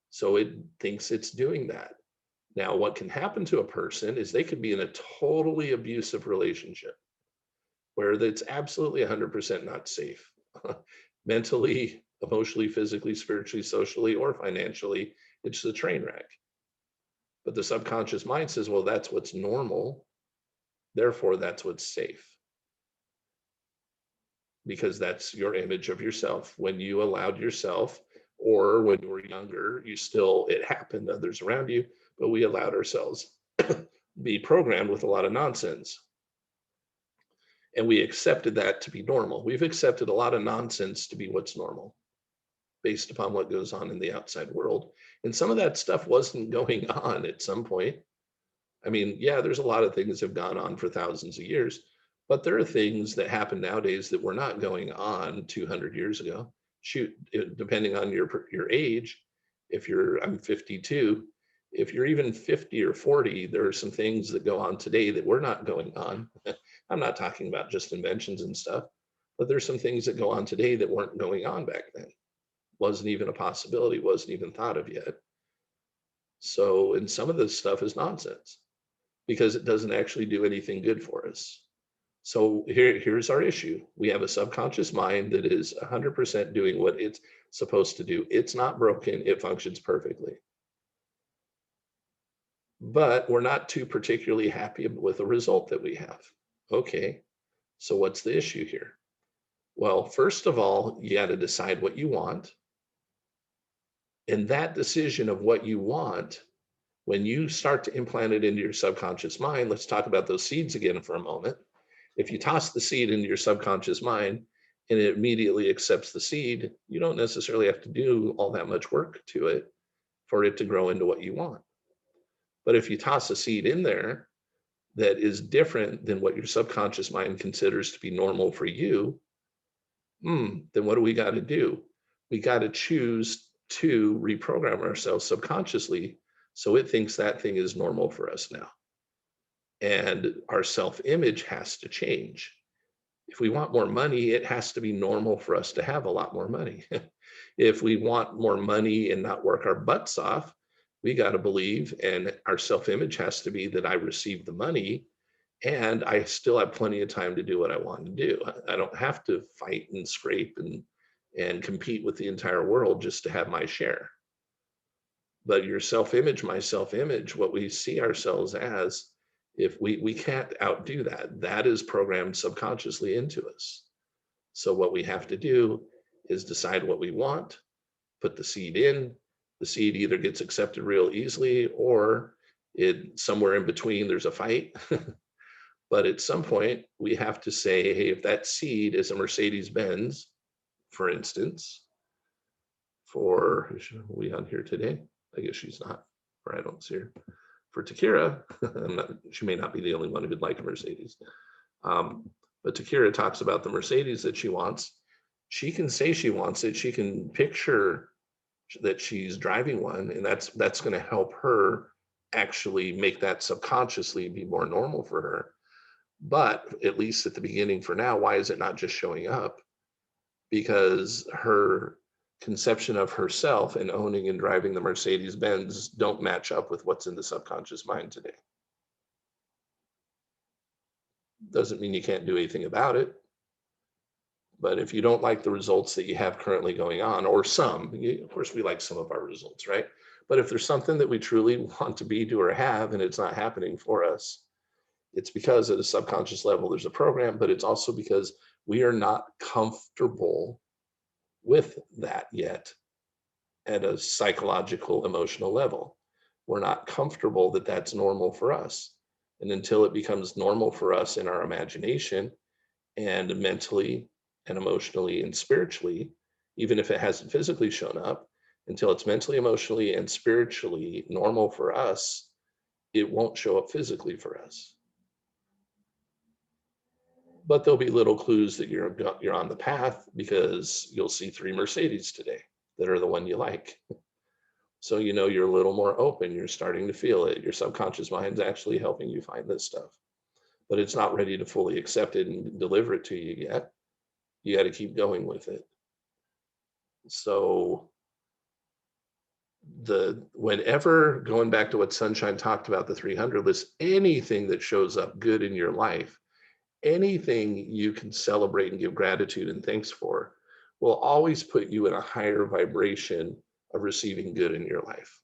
So it thinks it's doing that. Now, what can happen to a person is they could be in a totally abusive relationship where it's absolutely 100% not safe. Mentally, emotionally, physically, spiritually, socially, or financially, it's the train wreck. But the subconscious mind says, well, that's what's normal. Therefore, that's what's safe. Because that's your image of yourself. When you allowed yourself, or when you were younger, it happened, others around you, but we allowed ourselves be programmed with a lot of nonsense. And we accepted that to be normal. We've accepted a lot of nonsense to be what's normal based upon what goes on in the outside world. And some of that stuff wasn't going on at some point. I mean, yeah, there's a lot of things that have gone on for thousands of years, but there are things that happen nowadays that were not going on 200 years ago. Shoot, depending on your age, I'm 52, if you're even 50 or 40, there are some things that go on today that were not going on. I'm not talking about just inventions and stuff, but there's some things that go on today that weren't going on back then. Wasn't even a possibility, wasn't even thought of yet. So, and some of this stuff is nonsense because it doesn't actually do anything good for us. So here's our issue. We have a subconscious mind that is 100% doing what it's supposed to do. It's not broken, it functions perfectly. But we're not too particularly happy with the result that we have. Okay, so what's the issue here? Well, first of all, you got to decide what you want. And that decision of what you want, when you start to implant it into your subconscious mind, let's talk about those seeds again for a moment. If you toss the seed into your subconscious mind and it immediately accepts the seed, you don't necessarily have to do all that much work to it for it to grow into what you want. But if you toss a seed in there that is different than what your subconscious mind considers to be normal for you, then what do we got to do? We got to choose to reprogram ourselves subconsciously so it thinks that thing is normal for us now. And our self-image has to change. If we want more money, it has to be normal for us to have a lot more money. If we want more money and not work our butts off, we got to believe, and our self-image has to be that I received the money and I still have plenty of time to do what I want to do. I don't have to fight and scrape and compete with the entire world just to have my share. But your self-image, my self-image, what we see ourselves as, if we can't outdo that, that is programmed subconsciously into us. So what we have to do is decide what we want, put the seed in. The seed either gets accepted real easily or somewhere in between there's a fight. But at some point we have to say, hey, if that seed is a Mercedes-Benz, for instance, is we on here today? I guess she's not, or I don't see her. For Takira, she may not be the only one who would like a Mercedes. But Takira talks about the Mercedes that she wants. She can say she wants it. She can picture that she's driving one, and that's going to help her actually make that subconsciously be more normal for her. But at least at the beginning for now, why is it not just showing up? Because her conception of herself and owning and driving the Mercedes Benz don't match up with what's in the subconscious mind today. Doesn't mean you can't do anything about it. But if you don't like the results that you have currently going on, or some, of course, we like some of our results, right? But if there's something that we truly want to be, do, or have, and it's not happening for us, it's because at a subconscious level, there's a program, but it's also because we are not comfortable with that yet at a psychological, emotional level. We're not comfortable that that's normal for us. And until it becomes normal for us in our imagination and mentally and emotionally and spiritually, even if it hasn't physically shown up, until it's mentally, emotionally, and spiritually normal for us, it won't show up physically for us. But there'll be little clues that you're on the path, because you'll see 3 Mercedes today that are the one you like. So you know you're a little more open. You're starting to feel it. Your subconscious mind's actually helping you find this stuff, but it's not ready to fully accept it and deliver it to you yet. You got to keep going with it. So whenever, going back to what Sunshine talked about, the 300 list, anything that shows up good in your life, anything you can celebrate and give gratitude and thanks for, will always put you in a higher vibration of receiving good in your life.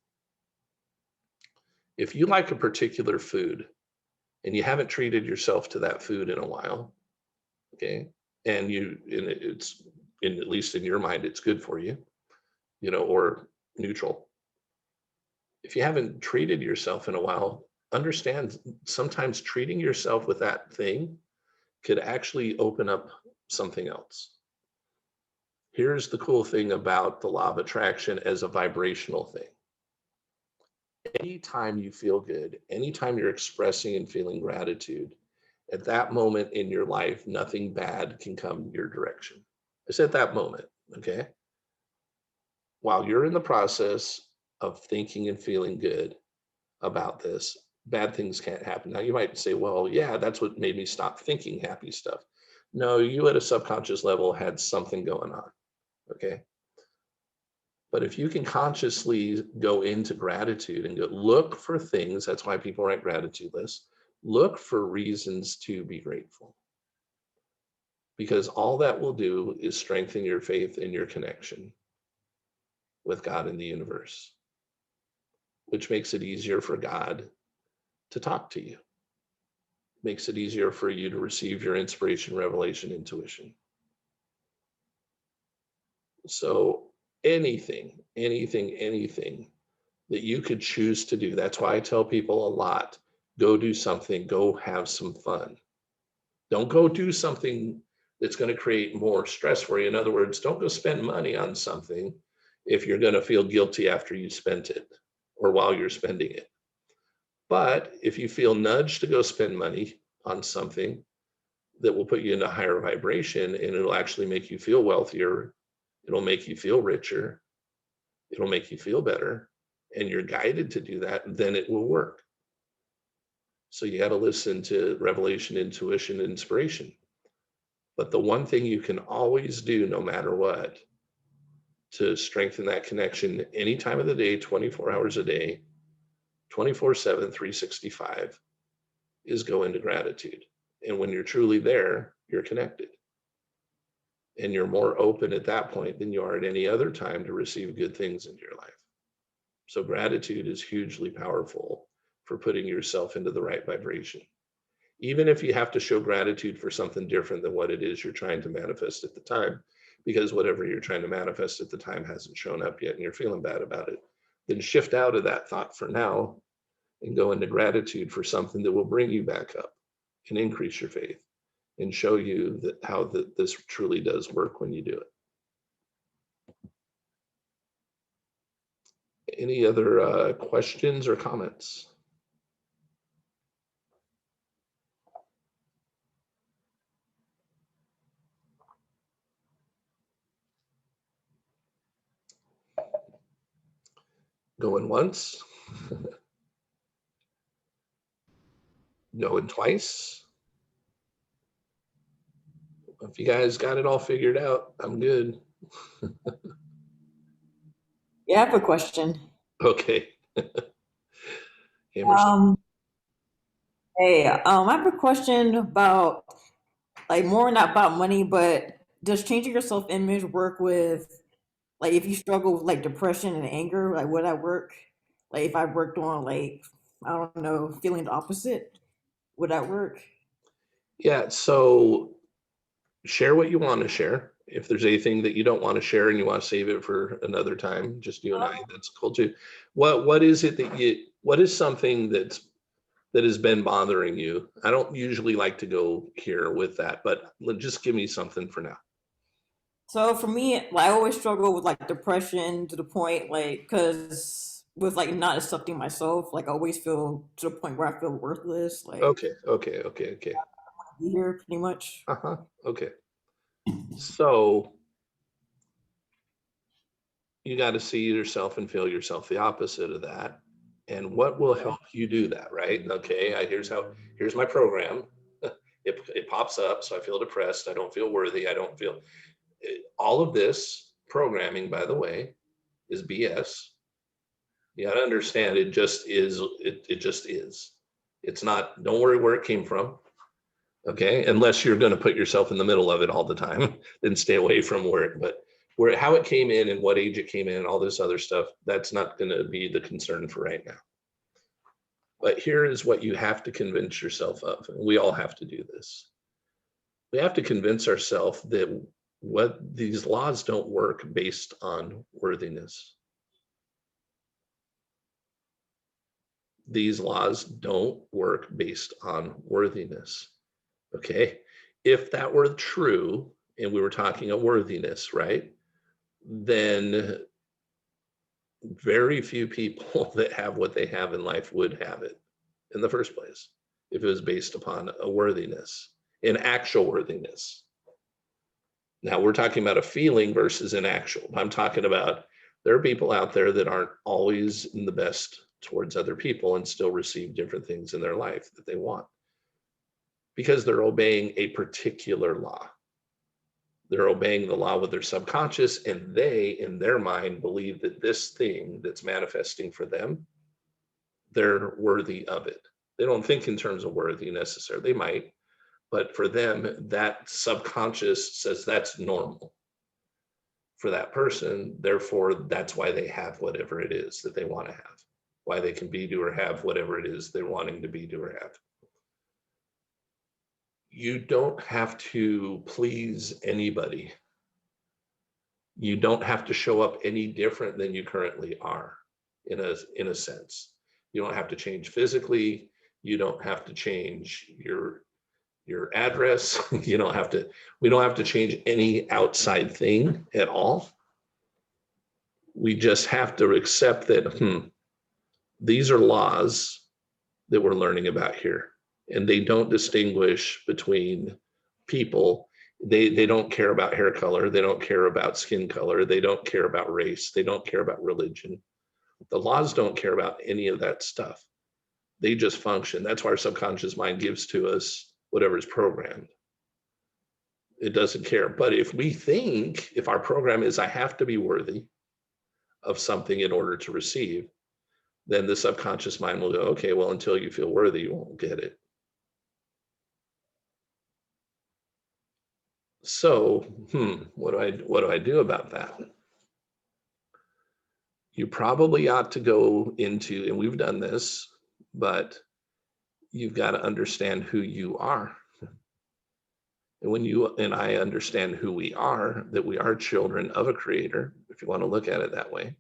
If you like a particular food and you haven't treated yourself to that food in a while, okay, and it's, at least in your mind, it's good for you, or neutral. If you haven't treated yourself in a while, understand sometimes treating yourself with that thing could actually open up something else. Here's the cool thing about the law of attraction as a vibrational thing. Anytime you feel good, anytime you're expressing and feeling gratitude, at that moment in your life, nothing bad can come your direction. It's at that moment, okay? While you're in the process of thinking and feeling good about this, bad things can't happen. Now you might say, well, yeah, that's what made me stop thinking happy stuff. No, you at a subconscious level had something going on, okay? But if you can consciously go into gratitude and go look for things, that's why people write gratitude lists, look for reasons to be grateful. Because all that will do is strengthen your faith in your connection with God and the universe, which makes it easier for God to talk to you, makes it easier for you to receive your inspiration, revelation, intuition. So anything that you could choose to do. That's why I tell people a lot, go do something, go have some fun. Don't go do something that's going to create more stress for you. In other words, don't go spend money on something if you're going to feel guilty after you spent it or while you're spending it. But if you feel nudged to go spend money on something that will put you into higher vibration, and it'll actually make you feel wealthier, it'll make you feel richer, it'll make you feel better, and you're guided to do that, then it will work. So you got to listen to revelation, intuition, inspiration. But the one thing you can always do, no matter what, to strengthen that connection any time of the day, 24 hours a day, 24/7, 365, is go into gratitude. And when you're truly there, you're connected. And you're more open at that point than you are at any other time to receive good things into your life. So gratitude is hugely powerful for putting yourself into the right vibration. Even if you have to show gratitude for something different than what it is you're trying to manifest at the time, because whatever you're trying to manifest at the time hasn't shown up yet and you're feeling bad about it, then shift out of that thought for now and go into gratitude for something that will bring you back up and increase your faith and show you that how this truly does work when you do it. Any other questions or comments? Going once. Going twice. If you guys got it all figured out, I'm good. Yeah, I have a question. Okay. Hammer. Um, hey, I have a question about like more not about money, but does changing your self image work with like if you struggle with like depression and anger, like would that work? Like if I worked on like I don't know, feeling the opposite, would that work? Yeah, so share what you want to share. If there's anything that you don't want to share and you want to save it for another time, just you and I, that's cool too. What is it that what is something that has been bothering you? I don't usually like to go here with that, but just give me something for now. So for me, like, I always struggle with like depression to the point like because with like not accepting myself, like I always feel to the point where I feel worthless, like Okay. here pretty much. Uh-huh. Okay. So you got to see yourself and feel yourself the opposite of that. And what will help you do that, right? Okay, here's my program. It pops up, so I feel depressed. I don't feel worthy. I don't feel all of this programming, by the way, is BS. You got to understand it just is. It just is. It's not. Don't worry where it came from. Okay, unless you're going to put yourself in the middle of it all the time, then stay away from where it. But where how it came in and what age it came in and all this other stuff, that's not going to be the concern for right now. But here is what you have to convince yourself of. And we all have to do this. We have to convince ourselves that what these laws don't work based on worthiness. These laws don't work based on worthiness. Okay. If that were true, and we were talking of worthiness, right? Then very few people that have what they have in life would have it in the first place if it was based upon a worthiness, an actual worthiness. Now we're talking about a feeling versus an actual. I'm talking about there are people out there that aren't always in the best towards other people and still receive different things in their life that they want because they're obeying a particular law. They're obeying the law with their subconscious, and they, in their mind, believe that this thing that's manifesting for them, they're worthy of it. They don't think in terms of worthy necessarily. They might, but for them, that subconscious says that's normal for that person. Therefore, that's why they have whatever it is that they want to have, why they can be, do, or have whatever it is they're wanting to be, do, or have. You don't have to please anybody. You don't have to show up any different than you currently are in a sense. You don't have to change physically. You don't have to change your address. We don't have to change any outside thing at all. We just have to accept that these are laws that we're learning about here, and they don't distinguish between people. They don't care about hair color. They don't care about skin color. They don't care about race. They don't care about religion. The laws don't care about any of that stuff. They just function. That's why our subconscious mind gives to us whatever is programmed. It doesn't care. But if our program is I have to be worthy of something in order to receive, then the subconscious mind will go, okay, well, until you feel worthy, you won't get it. So, what do I do about that? You probably ought to go into, and we've done this, but you've got to understand who you are. And when you and I understand who we are, that we are children of a creator, if you want to look at it that way,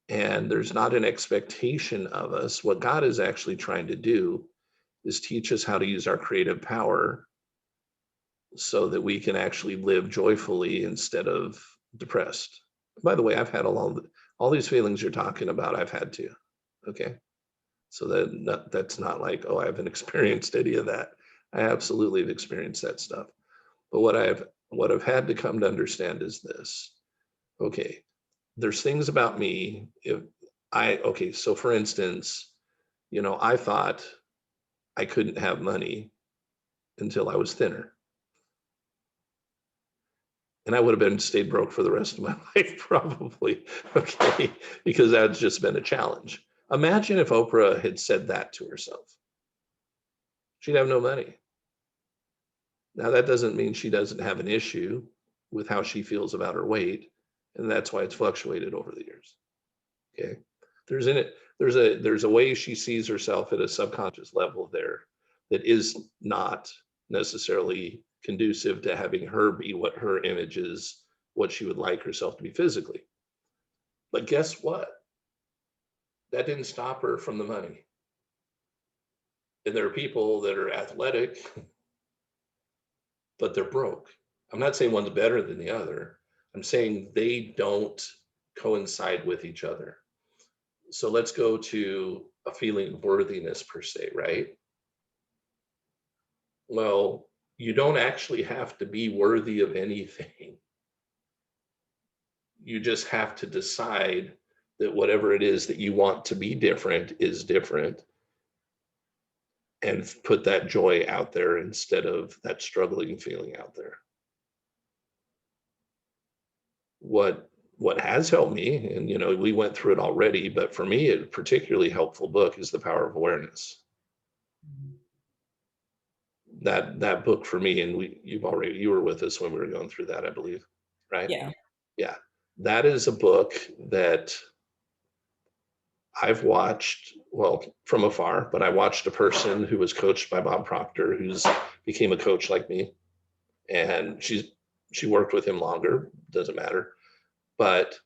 and there's not an expectation of us, what God is actually trying to do is teach us how to use our creative power so that we can actually live joyfully instead of depressed. By the way, I've had all these feelings you're talking about, I've had too. Okay. So that's not like, oh, I haven't experienced any of that. I absolutely have experienced that stuff. But what I've had to come to understand is this. Okay, there's things about me. If okay, so for instance, I thought I couldn't have money until I was thinner. And I would have been stayed broke for the rest of my life, probably. Okay, because that's just been a challenge. Imagine if Oprah had said that to herself. She'd have no money. Now, that doesn't mean she doesn't have an issue with how she feels about her weight, and that's why it's fluctuated over the years. Okay, there's a way she sees herself at a subconscious level there that is not necessarily conducive to having her be what her image is, what she would like herself to be physically. But guess what? That didn't stop her from the money. And there are people that are athletic, but they're broke. I'm not saying one's better than the other. I'm saying they don't coincide with each other. So let's go to a feeling of worthiness per se, right? Well, you don't actually have to be worthy of anything. You just have to decide that whatever it is that you want to be different is different, and put that joy out there instead of that struggling feeling out there. What has helped me, and we went through it already, but for me, a particularly helpful book is The Power of Awareness. That book for me, and you were with us when we were going through that, I believe, right? Yeah. That is a book that I've watched, well, from afar, but I watched a person who was coached by Bob Proctor, who's became a coach like me, and she worked with him longer, doesn't matter. But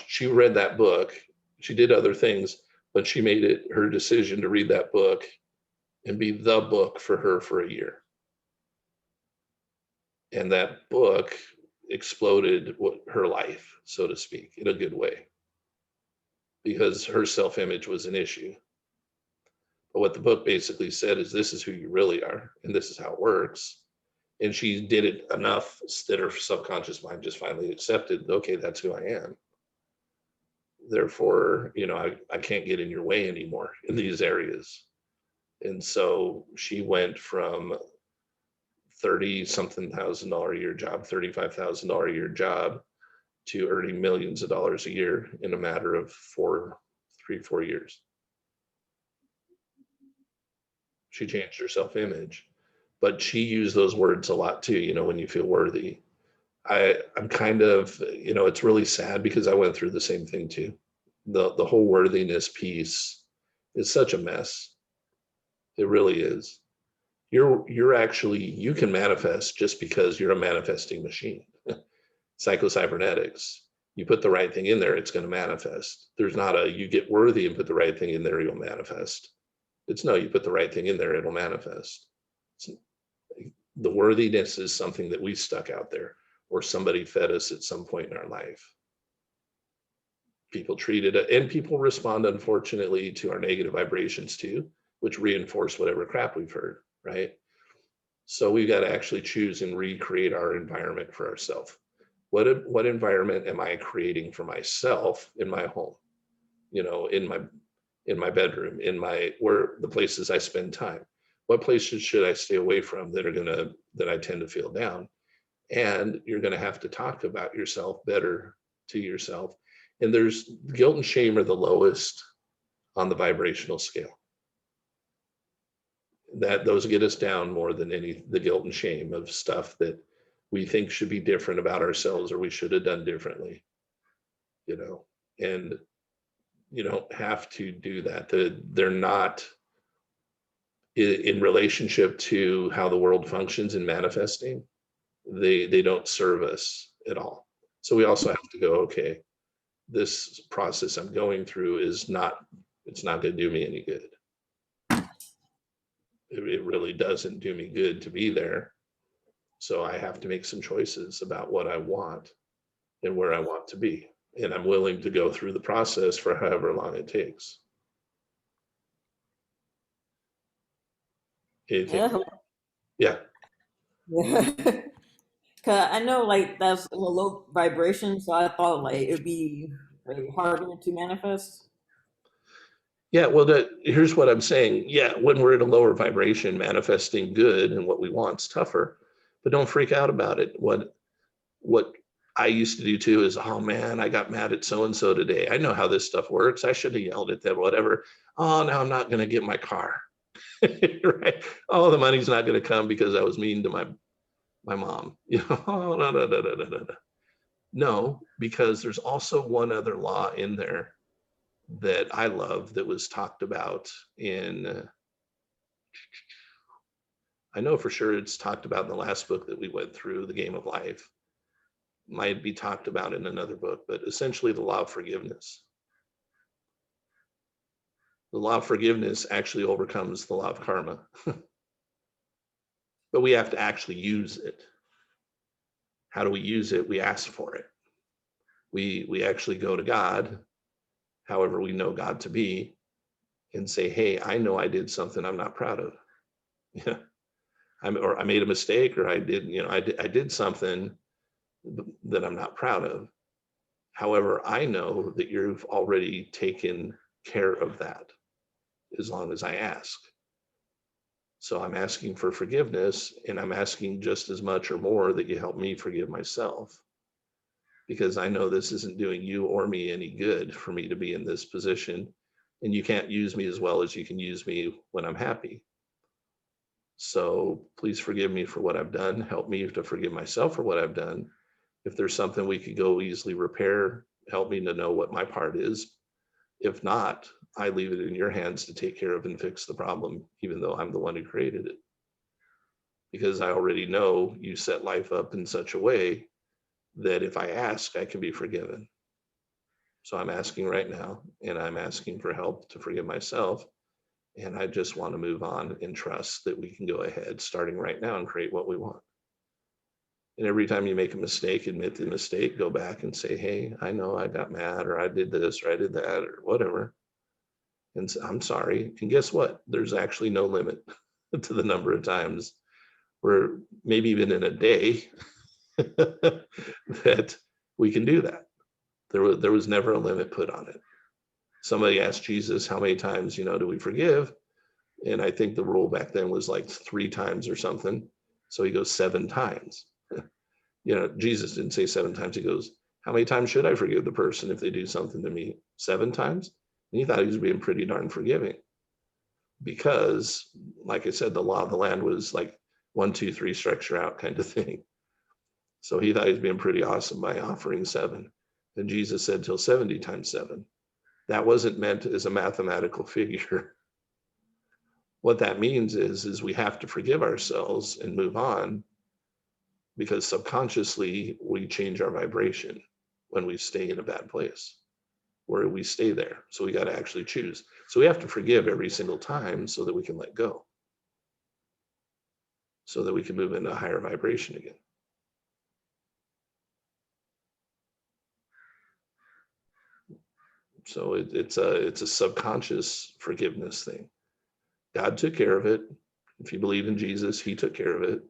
she read that book, she did other things, but she made it her decision to read that book and be the book for her for a year. And that book exploded her life, so to speak, in a good way, because her self-image was an issue. But what the book basically said is, this is who you really are, and this is how it works. And she did it enough that her subconscious mind just finally accepted, okay, that's who I am. Therefore, I can't get in your way anymore in these areas. And so she went from 30 something thousand a year job, $35,000 a year job, to earning millions of dollars a year in a matter of 4 years. She changed her self-image, but she used those words a lot too, when you feel worthy. I'm kind of, it's really sad because I went through the same thing too. The whole worthiness piece is such a mess. It really is. You can manifest just because you're a manifesting machine. Cybernetics. You put the right thing in there, it's going to manifest. There's not you get worthy and put the right thing in there, you'll manifest. It's no, you put the right thing in there, it'll manifest. The worthiness is something that we stuck out there, or somebody fed us at some point in our life. People treated it, and people respond, unfortunately, to our negative vibrations too, which reinforce whatever crap we've heard, right? So we've got to actually choose and recreate our environment for ourselves. What environment am I creating for myself in my home? In my bedroom, where the places I spend time. What places should I stay away from that I tend to feel down? And you're going to have to talk about yourself better to yourself. And there's guilt and shame are the lowest on the vibrational scale. Those get us down more than the guilt and shame of stuff that we think should be different about ourselves, or we should have done differently, and you don't have to do that. They're not in relationship to how the world functions in manifesting. They don't serve us at all. So we also have to go, okay, this process I'm going through it's not going to do me any good. It really doesn't do me good to be there. So I have to make some choices about what I want and where I want to be. And I'm willing to go through the process for however long it takes. Anything? Yeah. Cause I know that's a low vibration, so I thought it'd be Like harder to manifest? Yeah, well, here's what I'm saying. Yeah, when we're at a lower vibration, manifesting good and what we want's tougher, but don't freak out about it. What I used to do too is, oh man, I got mad at so and so today. I know how this stuff works. I should have yelled at them, whatever. Oh, now I'm not going to get my car. Right? Oh, the money's not going to come because I was mean to my mom. You know, oh, no, no, no, no, no, no. No, because there's also one other law in there that I love that was talked about in, I know for sure it's talked about in the last book that we went through, The Game of Life. Might be talked about in another book, but essentially the law of forgiveness. The law of forgiveness actually overcomes the law of karma. But we have to actually use it. How do we use it? We ask for it. We actually go to God, however we know God to be, and say, hey, I know I did something I'm not proud of. Yeah. Or I made a mistake, or I did something that I'm not proud of. However, I know that you've already taken care of that as long as I ask. So I'm asking for forgiveness, and I'm asking just as much or more that you help me forgive myself, because I know this isn't doing you or me any good for me to be in this position, and you can't use me as well as you can use me when I'm happy. So please forgive me for what I've done. Help me to forgive myself for what I've done. If there's something we could go easily repair, help me to know what my part is. If not, I leave it in your hands to take care of and fix the problem, even though I'm the one who created it. Because I already know you set life up in such a way that if I ask, I can be forgiven. So I'm asking right now, and I'm asking for help to forgive myself. And I just want to move on and trust that we can go ahead starting right now and create what we want. And every time you make a mistake, admit the mistake, go back and say, hey, I know I got mad, or I did this, or I did that, or whatever. And I'm sorry. And guess what? There's actually no limit to the number of times where maybe even in a day that we can do that. There was never a limit put on it. Somebody asked Jesus, how many times, do we forgive? And I think the rule back then was like 3 times or something. So he goes 7 times. Jesus didn't say 7 times. He goes, how many times should I forgive the person if they do something to me? 7 times? And he thought he was being pretty darn forgiving. Because, like I said, the law of the land was like 1, 2, 3, structure out kind of thing. So he thought he was being pretty awesome by offering 7. And Jesus said till 70 times 7. That wasn't meant as a mathematical figure. What that means is we have to forgive ourselves and move on, because subconsciously we change our vibration when we stay in a bad place, where we stay there. So we got to actually choose. So we have to forgive every single time so that we can let go, so that we can move into a higher vibration again. So it's a subconscious forgiveness thing. God took care of it. If you believe in Jesus, he took care of it.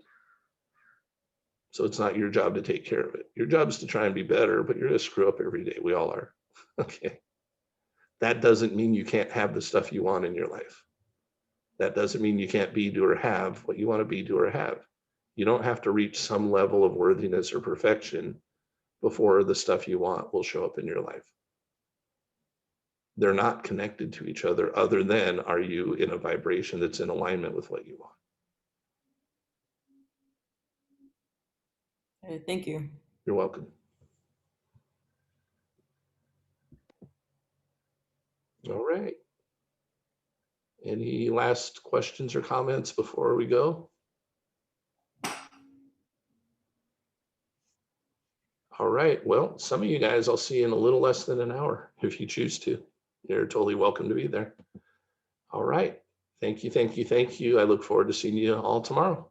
So it's not your job to take care of it. Your job is to try and be better, but you're going to screw up every day. We all are. Okay. That doesn't mean you can't have the stuff you want in your life. That doesn't mean you can't be, do, or have what you want to be, do, or have. You don't have to reach some level of worthiness or perfection before the stuff you want will show up in your life. They're not connected to each other than, are you in a vibration that's in alignment with what you want? Okay, thank you. You're welcome. All right. Any last questions or comments before we go? All right. Well, some of you guys I'll see in a little less than an hour if you choose to. You're totally welcome to be there. All right. Thank you, thank you, thank you. I look forward to seeing you all tomorrow.